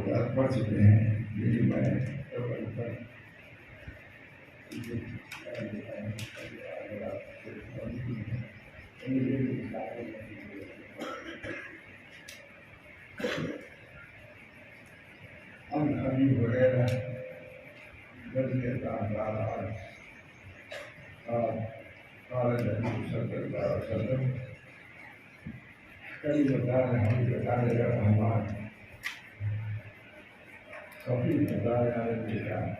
حضرات پڑھ چکے ہیں، لیکن میں عن أبي هريرة رضي الله عنه قال النبي صلى الله عليه وسلم كلمتان حبيبتان إلى الرحمن خفيفتان على اللسان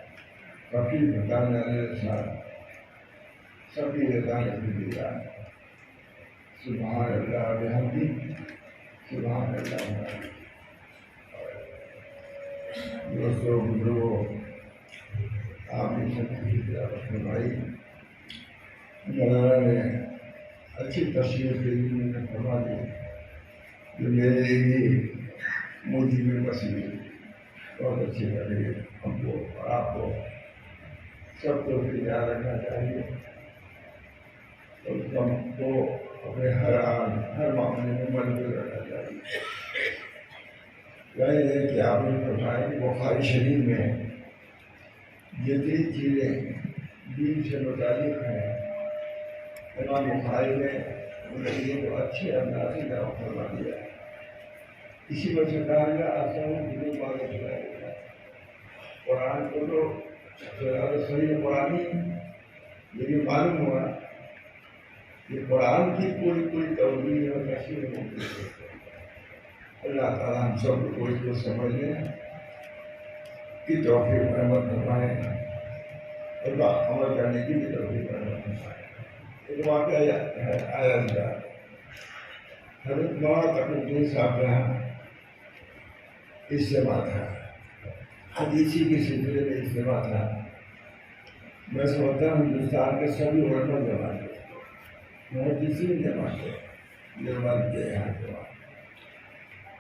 خفيفتان على اللسان ثقيلتان في الميزان سبحان الله وبحمده سبحان الله. دوستوں بزرگوں، آپ نے سب کی تلاوت فرمائی. مولانا نے اچھی تشریح کے لیے نے فرما دی جو میرے لیے مجھے میں مسیح بہت اچھی لگی. ہم کو اور آپ کو سب کو یاد رکھنا چاہیے اور ہم کو اپنے ہر معاملے میں مجبور رکھنا چاہیے. ظاہر ہے کہ آپ نے فرمایا کہ بخاری شریف میں جتنی چیزیں دین سے متعلق ہیں امام بخاری نے ان کو اچھے انداز سے بیان فرما دیا. اسی وجہ سے کہا گیا آسان دنوں باتیں سنایا گیا. قرآن کو تو صحیح قرآنی لیکن معلوم ہوا کہ قرآن کی کوئی توجیہ اور تشریح ممکن ہے. اللہ تعالیٰ ہم سب کو اس کو سمجھنے کی توفیق رحمت فرمائے اور عمل کرنے کی بھی توفیق رحمت فرمائے. ایک واقعہ آیا تھا حضرت مولانا تقی الدین صاحب کا اجتماع تھا، حدیثی کے سلسلے میں اجتماع تھا. میں سمجھتا ہوں ہندوستان کے سبھی علماء جمع تھے، محدثین جمع تھے، جرمن کے یہاں جمع.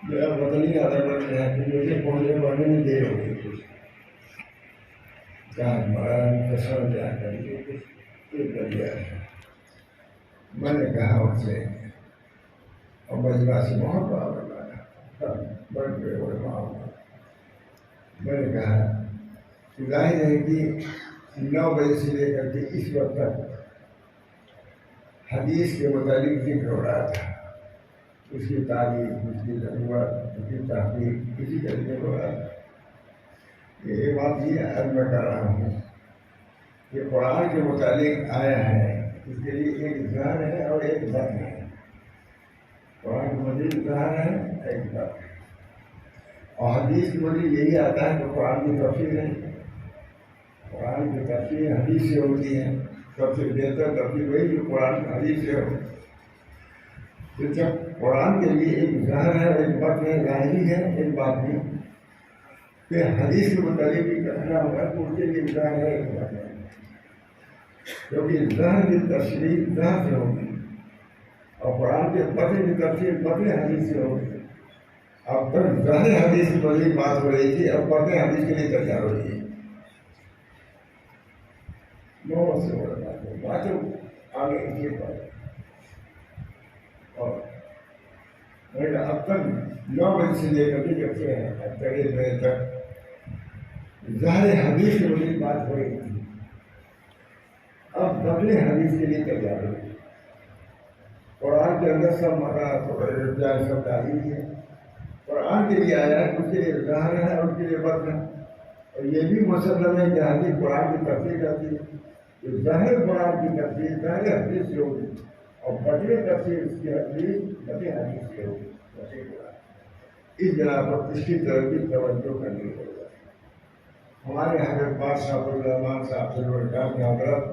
میرا وطنی عدالت ہے کہ مجھے پہنچے پڑھنے میں دیر ہو گئی تھی. کہا ہمارا تصور کیا کریے کچھ کر دیا ہے. میں نے کہا ان سے اور مجمع سے بہت بڑا بنایا بڑھ گئے وہ معاملہ. میں نے کہا ظاہر ہے کہ 9 بجے سے لے کر کے اس وقت تک حدیث کے متعلق ذکر ہو رہا تھا، اس کی تعریف، اس کی ضرورت، اس کی تحقیق کسی طریقے ہو رہا تھا. یہ بات یہ عرض میں کر رہا ہوں کہ قرآن کے متعلق آیا ہے، اس کے لیے ایک ظاہر ہے اور ایک بطن ہے. قرآن کے مزید ظاہر ہے، ایک بطن ہے. اور حدیث کے مزید یہی آتا ہے کہ قرآن کی تفسیر ہے. قرآن کی تفسیر حدیث سے ہوتی ہے. سب سے بہتر تفسیر وہی جو قرآن حدیث سے ہو. تو جب قرآن کے لیے ایک ظاہر ہے اور ایک بطن ہے، ظاہری ہے ایک باطنی، پھر حدیث کے متعلق بھی کہنا ہوگا تو اس کے لیے ظاہر ہے ایک بطن ہے. کیونکہ ظاہر کی تشریح ظاہر سے ہوگی اور قرآن کے بطن کی تفسیر بطن حدیث سے ہوگی. اب تک ظاہر حدیث کی مزید بات ہو رہی تھی، اب بطن حدیث کے لیے تیار ہو رہی ہے. بہت سے باتیں آگے اسی پر. اور اب تک 9 بجے سے لے کر کے جب سے 1 بجے تک ظاہر حدیث کی مزید بات ہو رہی تھی، اب بدل حدیث کے لیے تیار ہو. قرآن کے اندر سب مطلب سب تعلیم ہے. قرآن کے لیے آیا ہے، اس کے لیے ظاہر ہے اور اس کے لیے بطن ہے. اور یہ بھی مسلم ہے کہ حدیث قرآن کی تفسیر کرتی ہے. تو ظاہر قرآن کی تفسیر ظاہر حدیث سے ہوگی اور بدل تفسیر اس کی حدیث بدل حدیث سے ہوگی. اس بنا پر اس کی طرف بھی توجہ کرنی ہوگا. ہمارے حضرت پاک صاحب الرحمان صاحب سے روزگار کے حضرت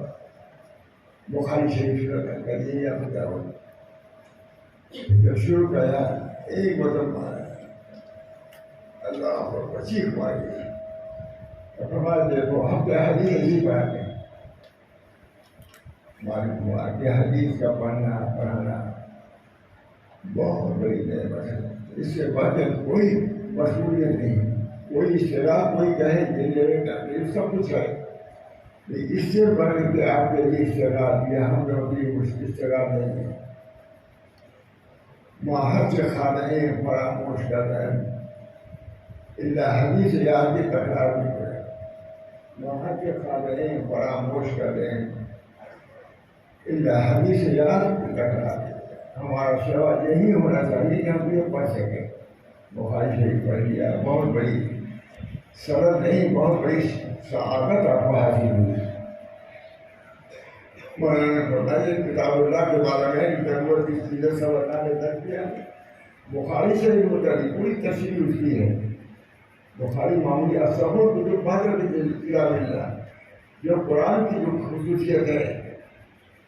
بخاری شریف کر لیے یا پھر جب شروع کیا ایک مطلب مارا اللہ پر چیخ ماری اور دیکھو ہم کیا حدیث عجیب بات ہے. معلوم ہوا کہ حدیث کا پڑھنا بہت بڑی نعمت ہے. اس سے بغیر کوئی مشغولیت نہیں، کوئی اشتراک کوئی کہے کہ سب کچھ ہے. اس سے بڑھ کے آپ کے لیے اشتراک یا ہم لوگ کی اشتراک نہیں ہے. ماہر سے خانہ فراموش کر رہے ہیں. اللہ حدیث یاد کی تکرار نہیں کرے، وہاں کے خالدین فراموش کر دیں، اللہ حدیث یاد کی تکرار۔ ہمارا سوال یہی ہونا چاہیے کہ ہم یہ پڑھ سکیں۔ بخاری شریف پڑھ لیا، بہت بڑی سرد نہیں، بہت بڑی سعادت آپ کو حاصل ہوئی۔ مولانا نے فرمایا یہ کتاب اللہ کے بارے میں ضرورت اس چیزیں سب اللہ نے در کیا۔ بخاری شریف متعلق پوری تشریح اس کی ہے۔ بخاری معمولی اصحاب کو جو بات کرتے کتاب اللہ، جو قرآن کی جو خصوصیت ہے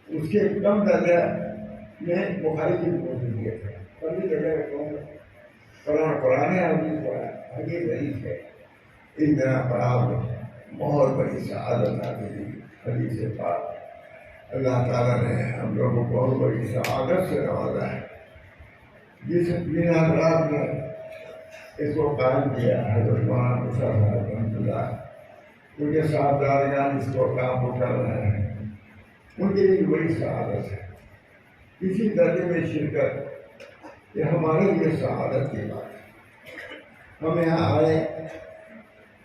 اس کے کم درجہ میں بخاری کی خصوصیت ہے۔ پہلی جگہ قرآن ہے، حدیث حدیث ہے۔ اس بنا پر آپ بہت بڑی سعادت حاصل ہوئی۔ حدیث پاک اللہ تعالیٰ نے ہم لوگوں کو بہت بڑی سعادت سے نوازا ہے۔ جس دن حضرات نے اس کو قائم کیا، حضرت مولانا مصعب صاحب رحمۃ اللہ، ان کے صاحبزادگان اس کو کام کو کر رہے ہیں، ان کے لیے بڑی سعادت ہے۔ اسی درجے میں شرکت یہ ہمارے لیے سعادت کی بات ہے۔ ہم یہاں آئے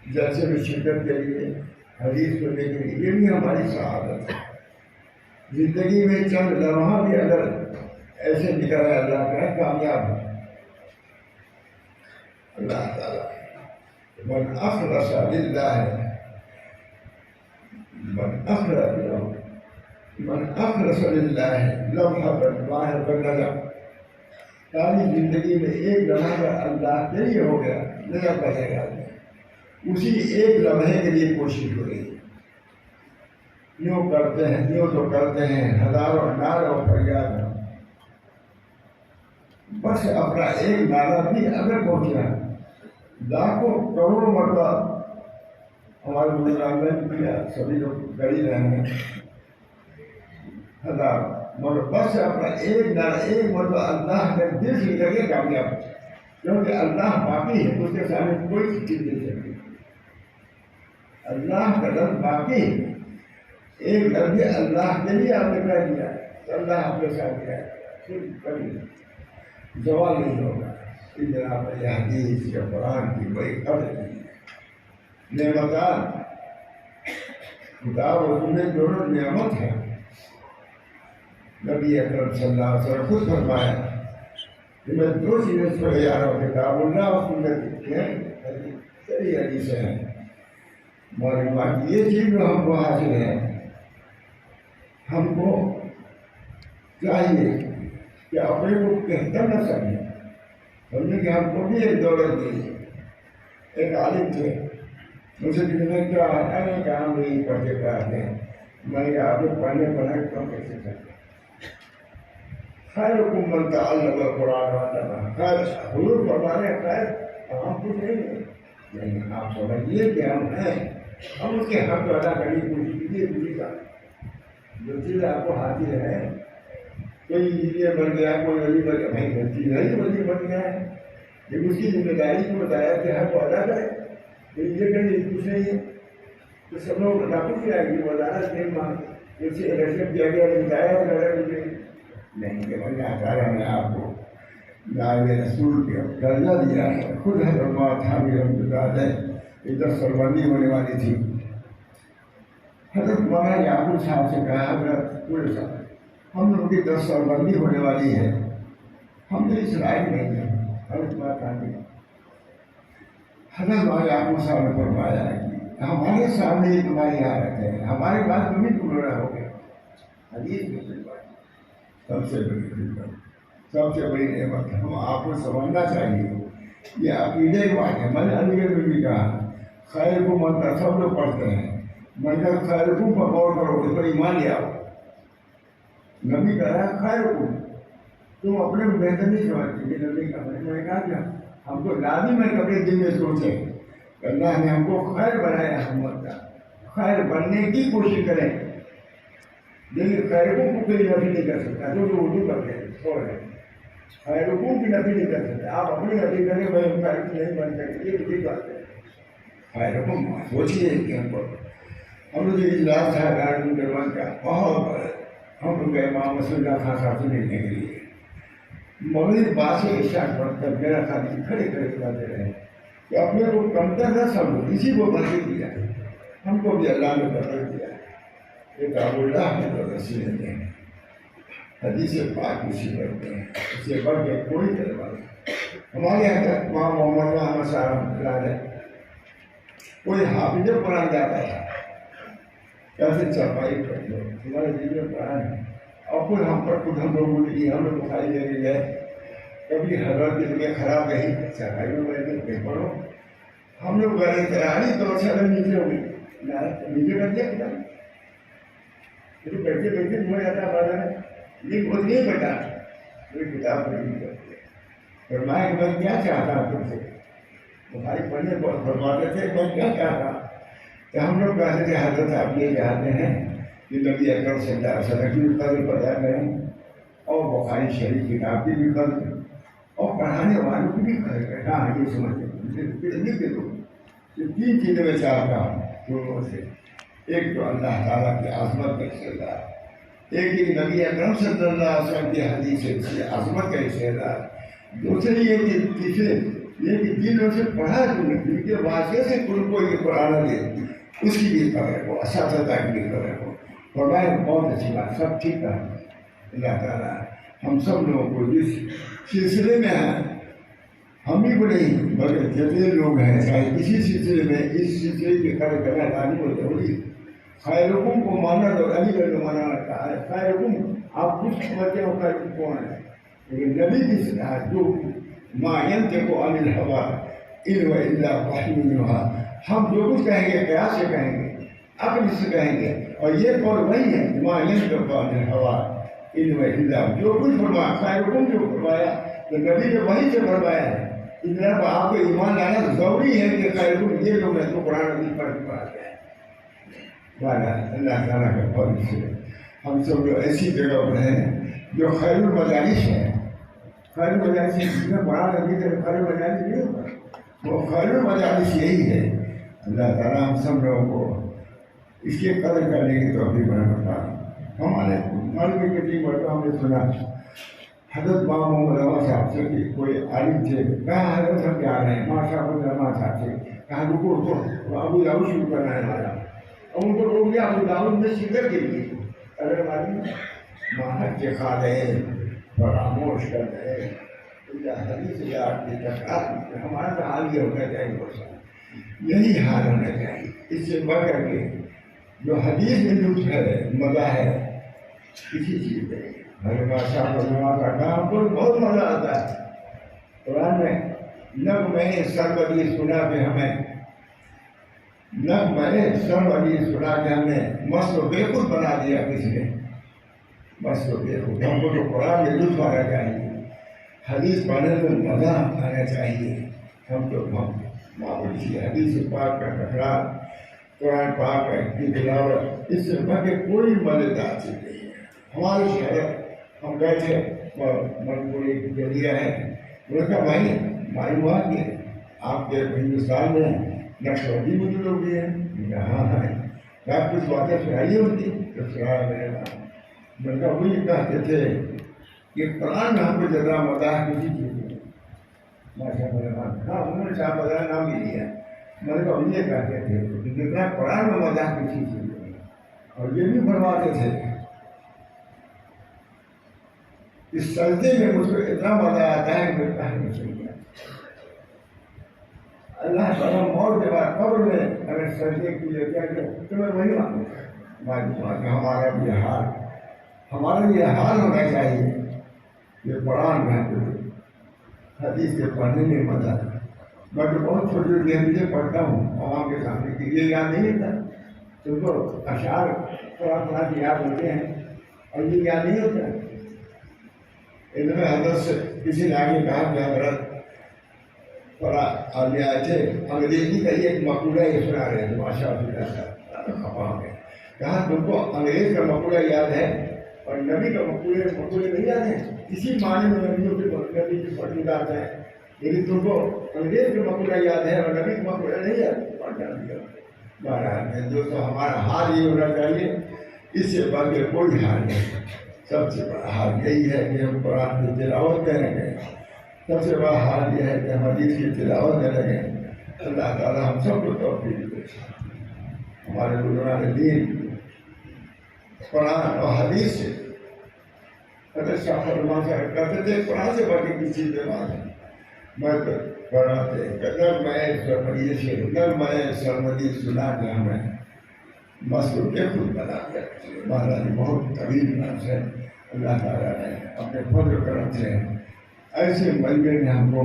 جلسے میں شرکت کے لیے، حدیث سننے کے لیے، یہ بھی ہماری سعادت ہے۔ زندگی میں چند لمحہ بھی اگر ایسے نکل ہے اللہ کا کامیاب ہے۔ اللہ تعالیٰ من اخلص للہ، من اخلص للہ لمحہ باہر بننا، ساری زندگی میں ایک لمحہ اللہ کے لیے ہو گیا، نظر پڑے گا، اسی ایک لمحے کے لیے کوشش ہو رہی ہے۔ یوں کرتے ہیں، یوں تو کرتے ہیں، ہزاروں نعروں فریاد، بس اپنا ایک نعرہ بھی اگر پہنچا، لاکھوں کروڑوں مرتبہ ہمارے بزرگان نے کیا، سبھی لوگ گڑی رہے ہیں، ہزار مگر بس اپنا ایک نعرہ، ایک مرتبہ اللہ کے دل سے لگے کامیاب، کیونکہ اللہ باقی ہے، اس کے سامنے کوئی چیز نہیں سکتی۔ اللہ کا لفظ باقی ہے، ایک لفظ اللہ کے لیے آپ نے کہہ دیا، اللہ آپ کے ساتھ کیا صرف کبھی زوال نہیں ہوگا۔ اس جناب یہ حدیث یا قرآن کی بڑی قدر کی نعمتان، کتاب و سنت دونوں نعمت ہے۔ نبی اکرم صلی اللہ علیہ وسلم خود فرمایا کہ میں دو چیزیں چھوڑے جا رہا ہوں، کتاب اللہ اور سنت کی صحیح حدیثیں ہیں۔ معلومات یہ چیز جو ہم کو حاصل ہے، ہم کو چاہیے کہ اپنے کو بہتر نہ سمجھیں، سمجھیں کہ ہم کو بھی ایک دولت دی۔ ایک عالم تھے، مجھے کہنے کا ہے کہ ہم نہیں پڑھتے پڑھاتے ہیں، میں نے کہا آپ کو پڑھنے پڑھا کم کیسے کرتے؟ خیرکم من تعلم القرآن وعلمہ، خیر حضور فرما رہے ہیں خیر ہم کچھ نہیں ہیں، لیکن آپ سمجھیے کہ ہم ہیں، ہم اس کے حق ادا کرنے کی کوشش کیجیے۔ کسی کا جو چیز آپ کو حاصل ہے، کوئی انجینئر بن گیا، کوئی ولی بن گیا، بھائی غلطی نہیں ولی بن گیا ہے، لیکن اس کی ذمہ داری کو بتایا کہ حق کو ادا کرے، یہ کرنے کچھ نہیں ہے تو سب لوگ ناخوش کیا ہے کہ وزارت نہیں مانگ اسے الیکشن کیا گیا، بتایا مجھے نہیں کہ اللہ تعالیٰ نے آپ کو نائب رسول کا درجہ دیا ہے۔ خود حضرت مولانا حامد رحمۃ اللہ علیہ ادھر سربندی ہونے والی تھی، حضرت مولانا یعقوب صاحب سے کہا حضرت پورے صاحب ہم لوگوں کی 10 سربندی ہونے والی ہے، ہم تو اس لائق نہیں ہیں۔ حضرت مولانا یعقوب صاحب نے فرمایا کہ ہمارے سامنے یہ تمہاری حالت ہے، ہمارے پاس تم ہی تمہارا ہو گیا۔ حدیث میں سب سے بڑی خدمت، سب سے بڑی نعمت ہم آپ کو سمجھنا چاہیے۔ یہ عقیدے کی بات ہے۔ میں نے علی گڑھ میں بھی کہا خیر کو منتر سب لوگ پڑھتے ہیں، میں نے خیر کو پر غور کرو، اس پر ایمان لے آؤ۔ نبی کہہ رہا ہے خیر کو، تم اپنے کو بہتر نہیں سمجھتے کہ نبی کا میں نے کہا کیا ہم کو لازم ہے کہ اپنے دل میں سوچیں کہ اللہ نے ہم کو خیر بنایا، ہم خیر بننے کی کوشش کریں، لیکن خیروں کو کوئی نفی نہیں کر سکتا۔ جو اردو کرتے ہیں خیروں کی نفی نہیں کر سکتے، آپ اپنی نفی کریں میں خیر نہیں بن سکتے، یہ بڑی بات ہے۔ خیروں سوچیے کہ ہم لوگ اجلاس تھا درمان کا بہت بڑا، ہم لوگ گئے امام رسول اللہ خان صاحب سے ملنے کے لیے، مغرب بعد سے عشاء پڑھ کر میرا خالی کھڑے کھڑے سناتے رہے، کہ اپنے کو کمتر نہ سمجھو، اسی کو بدل دیا، ہم کو بھی اللہ نے بدل دیا۔ کتاب اللہ میں تو رسول نے حدیث پاک اسی پڑھتے ہیں، اس سے بڑھ کے کوئی دربار نہیں۔ ہمارے حضرت ماں محمد احمد صاحب نے کوئی حافظ قرآن جاتا ہے کیسے چرپائی کر لو تمہارے دل میں قرآن ہے، اور پھر ہم پر خود ہم لوگوں نے ہم لوگ بخاری دینے گئے، کبھی حضرت کی طبیعت خراب رہی چرپائی میں بیٹھ کے پڑھو، ہم لوگ گئے تیاری تو اچھا نیچے ہو گئی، نیچے کر دیا کتاب، پھر بیٹھے بیٹھے ہو جاتا بازار میں، یہ خود نہیں بیٹا میری کتاب نہیں کرتی ہے۔ فرمایا کہ میں کیا چاہتا ہوں تم سے، بخاری پڑھنے کو فرماتے تھے میں کیا چاہتا ہوں، کہ ہم لوگ کہتے تھے حضرت آپ یہ چاہتے ہیں کہ نبی اکرم صلی اللہ علیہ وسلم کی بھی قدر پیدا کریں، اور بخاری شریف کتاب کی بھی قدر، اور پڑھانے والوں کی بھی قدر کریں۔ ہاں یہ سمجھتے لکھ دے دو، یہ تین چیزیں میں چاہتا ہوں دونوں سے، ایک تو اللہ تعالیٰ کی عظمت کا استعداد، ایک ہی نبی اکرم صلی اللہ علیہ وسلم کی حدیث سے عظمت کا استعداد، دوسرے یہ کہ تیسرے یہ کہ جن لوگوں سے پڑھا تم نے جن کے واسطے سے تم کو یہ قرآن دے اس کی بھی قدر ہو، اساتذہ کی بھی قدر ہو۔ فرمایا بہت اچھی بات، سب ٹھیک ہے۔ اللہ تعالیٰ ہم سب لوگوں کو جس سلسلے میں ہیں، ہم ہی کو نہیں بلکہ جتنے لوگ ہیں چاہے کسی سلسلے میں، اس سلسلے کی قدر کرنا تعلیم و ضروری، خیرکم کو مانا تو علی گڑھ مانا رہتا ہے، خیرکم آپ کچھ سمجھتے ہو خیرکم کون ہے، لیکن نبی کی صلاح جو ما ينطق عن الهوى ان هو الا وحی یوحی، ہم جو کچھ کہیں گے قیاس سے کہیں گے، عقل سے کہیں گے، اور یہ قول وہی ہے ما ينطق عن الهوى ان هو الا، جو کچھ فرمایا خیرکم جو فرمایا تو نبی نے وہی سے فرمایا ہے۔ اس طرح آپ کو ایمان لانا ضروری ہے کہ خیرکم یہ لوگ ہیں جو قرآن حدیث پڑھ کے پڑھاتے ہیں۔ اللہ تعالیٰ کا فضل سے ہم سب لوگ ایسی جگہ پر ہیں جو خیر المجالس ہے، خیر المجالس میں قرآن حدیث ہے، خیر المجالس نہیں ہوگا، وہ خیر المجالس یہی ہے۔ اللہ تعالیٰ ہم سب لوگوں کو اس کی قدر کرنے کی توفیق عطا فرمائے۔ ہمارے معلوم ہے کہ تین مرتبہ ہم نے سنا حضرت ماں محمد احمد صاحب سے کہ کوئی عالم تھے، کہا حضرت ہم جا رہے ہیں، ماں صاحب احمد صاحب سے کہا رکو رکو ابو داؤد شروع کرنا ہے ہمارا، اور ان کو روک دیا ابو داؤد میں شکر کے لیے، اگر ہماری ماہر کے کھا رہے فراموش کر رہے حدیث یاد کی تکرار، ہمارا تو حال یہ ہونا چاہیے، یہی حال ہونا چاہیے۔ اس سے بڑھ کر کے جو حدیث میں لطف ہے، مزہ ہے، کسی چیز میں ہمارے بادشاہ کو نماز کا ہم کو بہت مزہ آتا ہے۔ قرآن میں نب میں نے سربدی سنا کہ ہمیں نب میں نے سربدی سنا کہ ہمیں مست و بےخود بنا دیا کس نے، مست و بےخود۔ ہم کو تو قرآن میں لطف آنا چاہیے، حدیث پڑھنے میں مزہ آنا چاہیے۔ ہم تو معمولی سی حدیث پاک کا تکرار، قرآن پاک کی تلاوت، اس سے بڑھ کے کوئی مزیدار چیز نہیں ہے۔ ہمارے شہر ہم گئے تھے، منپوری ذریعہ ہے، انہوں نے کہا بھائی معلوم ہوا کہ آپ کے ہندوستان میں نقشبندی میں جو لوگ بھی ہیں، ہاں ہیں، آپ کچھ باتیں سنائیے ان کی، تو سنایا میں نے کہا وہ یہ کہتے تھے کہ قرآن میں ہم کو زیادہ مزاح کسی چیز میں، ماشاء اللہ ہاں انہوں نے صاحب بدلا نام بھی لیا، میں نے کہا یہ کہتے تھے کہ جتنا قرآن میں مزاح کسی چیز میں، اور یہ بھی فرماتے تھے اس سجدے میں مجھ کو اتنا مزہ آتا ہے کہ میں کہہ نہیں سکتا۔ اللہ تعالیٰ موت کے بعد قبر میں اگر سجدے کی جگہ تو میں وہی معلوم کہ ہمارا یہ حال، ہمارا یہ حال ہونا چاہیے کہ قرآن میں حدیث کے پڑھنے میں مزہ ہے۔ میں تو بہت چھوٹی چھوٹی حدیثیں پڑھتا ہوں عوام کے سامنے، کہ یہ یاد نہیں ہوتا تم کو، اشعار تھوڑا تھوڑا یاد ہوتے ہیں اور یہ یاد نہیں ہوتا۔ ادھر حضرت سے کسی نے آگے کہا کہ حضرت بڑا آدمی آئے تھے، انگریزی کا یہ ایک مقولہ یہ سنا رہے تھے، ماشاء اللہ خفا ہو گئے، کہا تم کو انگریز کا مقولہ یاد ہے اور نبی کا مقولے نہیں یاد ہے؟ اسی معنی میں نبیوں کے نبی کی پسندیدات ہیں، لیکن تم کو انگریز کا مقولہ یاد ہے اور نبی کا مقولہ نہیں یاد۔ بہرحال دوستوں ہمارا حال یہ ہونا چاہیے، اس سے بڑھ کے کوئی حال نہیں۔ سب سے بڑا حال یہی ہے کہ ہم قرآن کی تلاوت کریں گے، سب سے بڑا حال یہ ہے کہ ہم حدیث کی تلاوت کریں گے، اللہ تعالیٰ ہم سب کو توفیق دے. ہمارے بزرگان دین قرآن اور حدیث سے حضرت شاہ فرمان صاحب کہتے تھے قرآن سے بڑھ کے کسی بیمار ہے میں پڑھاتے نہ میں سرمدی سے نہ میں سرمدی سنا نہ میں مسئلہ کے خود بنا کر مہاراج بہت طویل نام سے اللہ تعالیٰ نے اپنے فضل و کرم سے ایسے مجمع میں ہم کو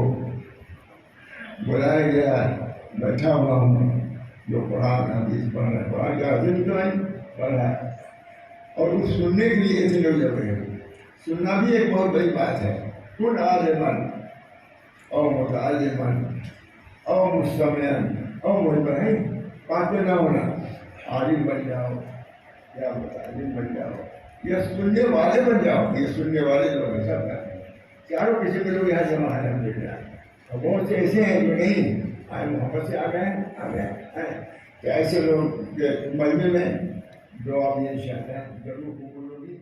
بلایا گیا. بیٹھا ہوا ہوں جو قرآن حدیث پڑھ رہا ہے قرآن کا حدیث تو نہیں پڑھ رہا ہے اور اس سننے کے لیے اتنے لوگ جب رہے سننا بھی ایک بہت بڑی بات ہے. کن عالمن او متعلمن او مستمعن او متبعن بات میں نہ ہونا عالم بن جاؤ یا متعلم بن جاؤ یا سننے والے بن جاؤ. یہ سننے والے لوگ ہیں سب چاروں قسم کے لوگ یہاں جمع ہے الحمدللہ. اور بہت سے ایسے ہیں جو نہیں آئے محبت سے آ گئے ہیں کہ ایسے لوگ مجمع میں جو آپ یہ چاہتے ہیں ضرور قبول ہوگی.